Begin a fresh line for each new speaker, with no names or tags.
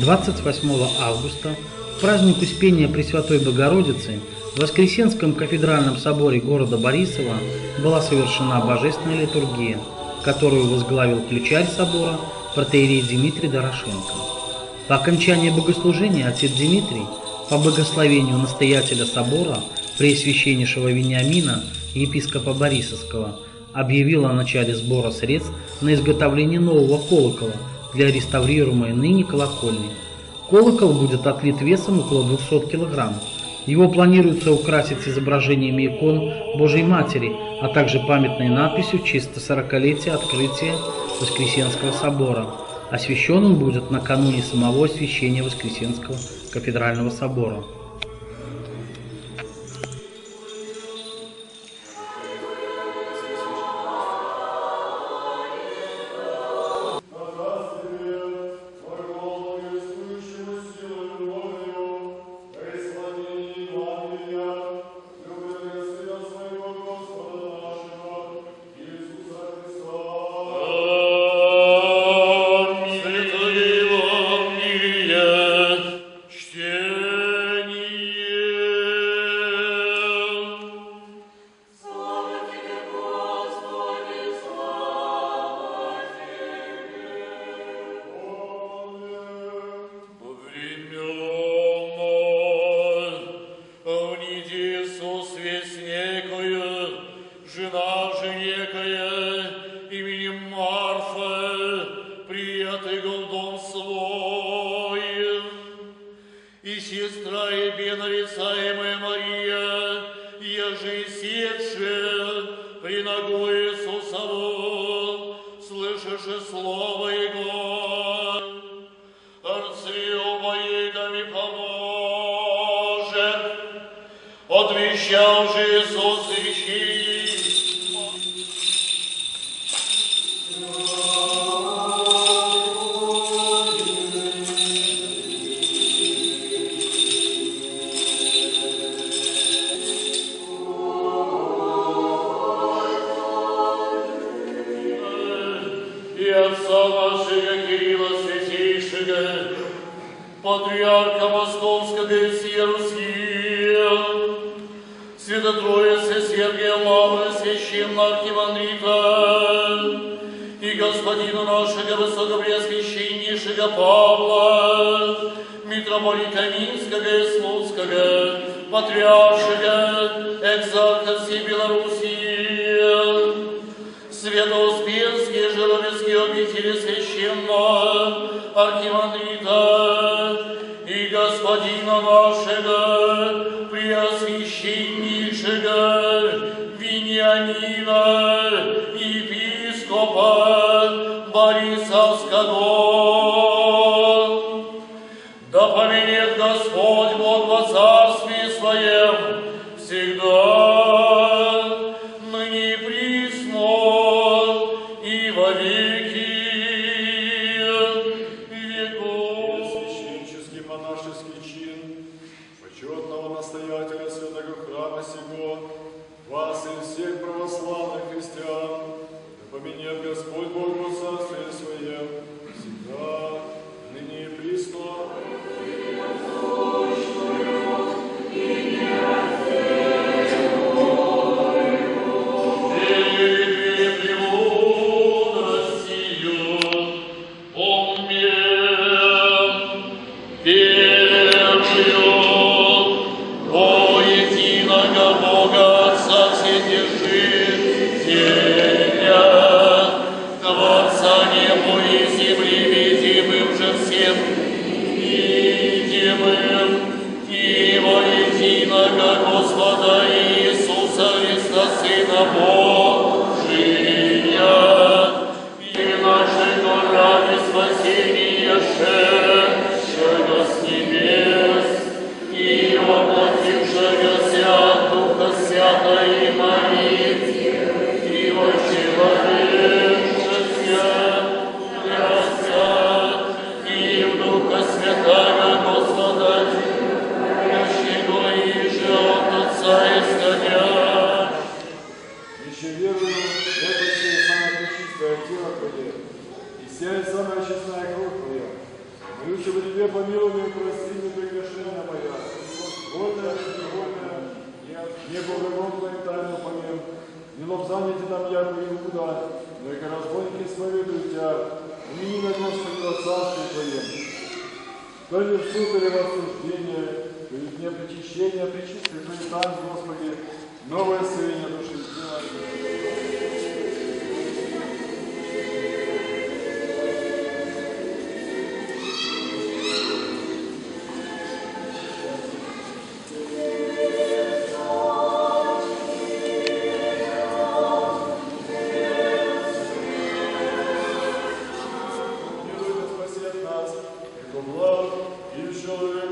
28 августа, к празднику Успения Пресвятой Богородицы, в Воскресенском кафедральном соборе города Борисова была совершена божественная литургия, которую возглавил ключарь собора протоиерей Дмитрий Дорошенко. По окончании богослужения отец Дмитрий, по благословению настоятеля собора, преосвященнейшего Вениамина, епископа Борисовского, объявил о начале сбора средств на изготовление нового колокола для реставрируемой ныне колокольни. Колокол будет отлит весом около 200 кг. Его планируется украсить изображениями икон Божьей Матери, а также памятной надписью в честь 40-летия открытия Воскресенского собора. Освящен он будет накануне самого освящения Воскресенского кафедрального собора.
И сестра и нарицаемая Мария, еже сидше при ногу Иисусову, слышишь слово Его, Арцию моей да ми поможет, отвещал же Иисус ищи. И отца нашего Кирилла Святейшего, Патриарха Московского и Иерусалима, Свято-Троицы Сергия Лавра, священного архимандрита, и Господина нашего Высокопреосвященнейшего Павла, митрополита Минского и Слуцкого, Патриаршего, экзарха всей Белоруссии, Свято-Успенские, Жировецкие обители священного архимандрита и Господина нашего Преосвященнейшего Вениамина, епископа Борисовского. Да поменет Господь Бог во царстве Своем всегда, ныне и присно, и во веки веков.
Священческий монашеский чин почетного настоятеля святого храма сего, вас и всех православных христиан, да поменет Господь Бог во царстве Своем всегда, ныне и присно. Господа Иисуса Христа, Сына Божия, и нашего ради спасения шедшего с небес, и воплотившегося от Духа Святой Марии, и вочеловечился для Отца, и в Духа Святого Господа, еще верую, это все самое пречистое тело Твое, и вся самая честная кровь Твоя, Будьте в тебе помилованием, прости мне прегрешения моя. Вольная, невольная, не благородная тайну помем. Не лобзаните нам яко Иуда, но и разбойники исповедуют тебя. Умени на Господи во царстве Твоем. То ли в суд или в осуждение, то ли в дне причащения, причисти Твои тайн, Господи, новое состояние души сделай. Благ и человек.